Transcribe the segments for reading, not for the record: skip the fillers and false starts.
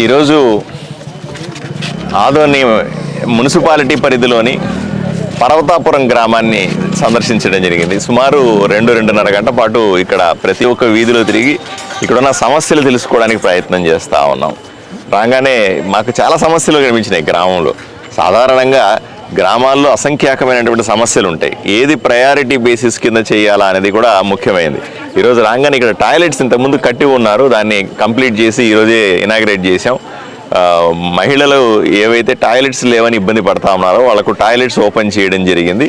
ఈరోజు ఆదోని మున్సిపాలిటీ పరిధిలోని పర్వతాపురం గ్రామాన్ని సందర్శించడం జరిగింది. సుమారు 2-2.5 గంటల పాటు ఇక్కడ ప్రతి ఒక్క వీధిలో తిరిగి ఇక్కడున్న సమస్యలు తెలుసుకోవడానికి ప్రయత్నం చేస్తూ ఉన్నాం. రాగానే మాకు చాలా సమస్యలు కనిపించినాయి. గ్రామంలో సాధారణంగా గ్రామాల్లో అసంఖ్యాకమైనటువంటి సమస్యలు ఉంటాయి. ఏది ప్రయారిటీ బేసిస్ కింద చేయాలా అనేది కూడా ముఖ్యమైనది. ఈరోజు రాగానే ఇక్కడ టాయిలెట్స్ ఇంతకుముందు కట్టి ఉన్నారు, దాన్ని కంప్లీట్ చేసి ఈరోజే ఇనాగ్రేట్ చేసాం. మహిళలు ఏవైతే టాయిలెట్స్ లేవని ఇబ్బంది పడతా ఉన్నారో వాళ్ళకు టాయిలెట్స్ ఓపెన్ చేయడం జరిగింది.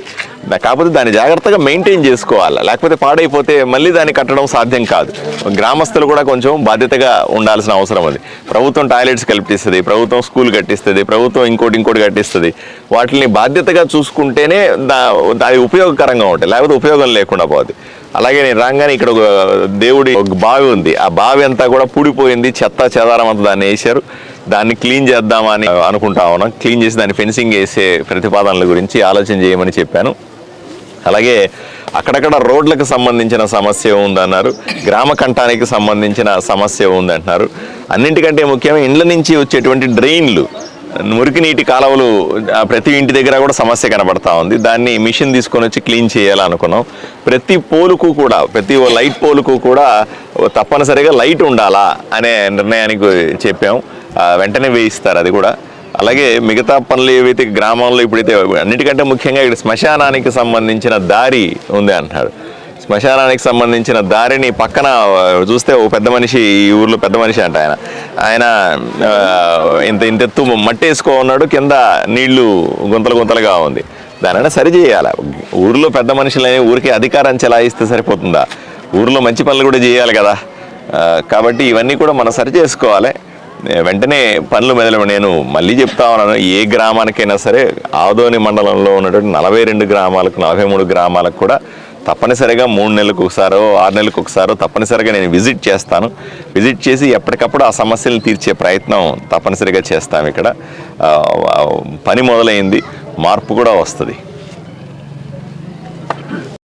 కాకపోతే దాన్ని జాగ్రత్తగా మెయింటైన్ చేసుకోవాలి, లేకపోతే పాడైపోతే మళ్ళీ దాన్ని కట్టడం సాధ్యం కాదు. గ్రామస్తులు కూడా కొంచెం బాధ్యతగా ఉండాల్సిన అవసరం ఉంది. ప్రభుత్వం టాయిలెట్స్ కల్పిస్తుంది, ప్రభుత్వం స్కూల్ కట్టిస్తుంది, ప్రభుత్వం ఇంకోటి కట్టిస్తుంది. వాటిని బాధ్యతగా చూసుకుంటేనే దాని ఉపయోగకరంగా ఉంటాయి, లేకపోతే ఉపయోగం లేకుండా పోతుంది. అలాగే నేను రాగానే ఇక్కడ ఒక దేవుడి ఒక బావి ఉంది. ఆ బావి అంతా కూడా పూడిపోయింది, చెత్త చెదారం అంతా దాన్ని వేశారు. దాన్ని క్లీన్ చేద్దామని అనుకుంటా ఉన్నాం. క్లీన్ చేసి దాన్ని ఫెన్సింగ్ వేసే ప్రతిపాదనల గురించి ఆలోచన చేయమని చెప్పాను. అలాగే అక్కడక్కడ రోడ్లకు సంబంధించిన సమస్య ఉందన్నారు, గ్రామ కంఠానికి సంబంధించిన సమస్య ఉందంటున్నారు. అన్నింటికంటే ముఖ్యంగా ఇండ్ల నుంచి వచ్చేటువంటి డ్రైన్లు, మురికి నీటి కాలువలు ప్రతి ఇంటి దగ్గర కూడా సమస్య కనబడతా ఉంది. దాన్ని మిషన్ తీసుకొని వచ్చి క్లీన్ చేయాలనుకున్నాం. ప్రతి పోలుకు కూడా, ప్రతి లైట్ పోలుకు కూడా తప్పనిసరిగా లైట్ ఉండాలా అనే నిర్ణయానికి చెప్పాం. వెంటనే వేయిస్తారు అది కూడా. అలాగే మిగతా పనులు ఏవైతే గ్రామంలో ఇప్పుడైతే అన్నిటికంటే ముఖ్యంగా ఇక్కడ శ్మశానానికి సంబంధించిన దారి ఉంది అంటున్నాడు. శ్మశానానికి సంబంధించిన దారిని పక్కన చూస్తే ఓ పెద్ద మనిషి, ఈ ఊర్లో పెద్ద మనిషి అంట ఆయన ఇంత ఎత్తు మట్టి వేసుకో ఉన్నాడు, కింద నీళ్లు గుంతలుగా ఉంది. దానిని సరి చేయాలి. ఊరిలో పెద్ద మనుషులని ఊరికి అధికారం చెలాయిస్తే సరిపోతుందా? ఊరిలో మంచి పనులు కూడా చేయాలి కదా. కాబట్టి ఇవన్నీ కూడా మనం సరి చేసుకోవాలి. వెంటనే పనులు మొదలు. నేను మళ్ళీ చెప్తా ఉన్నాను, ఏ గ్రామానికైనా సరే ఆదోని మండలంలో ఉన్నటువంటి 42 గ్రామాలకు, 43 గ్రామాలకు కూడా తప్పనిసరిగా 3 నెలలకు ఒకసారో 6 నెలలకు ఒకసారో తప్పనిసరిగా నేను విజిట్ చేస్తాను. విజిట్ చేసి ఎప్పటికప్పుడు ఆ సమస్యలను తీర్చే ప్రయత్నం తప్పనిసరిగా చేస్తాం. ఇక్కడ పని మొదలైంది, మార్పు కూడా వస్తుంది.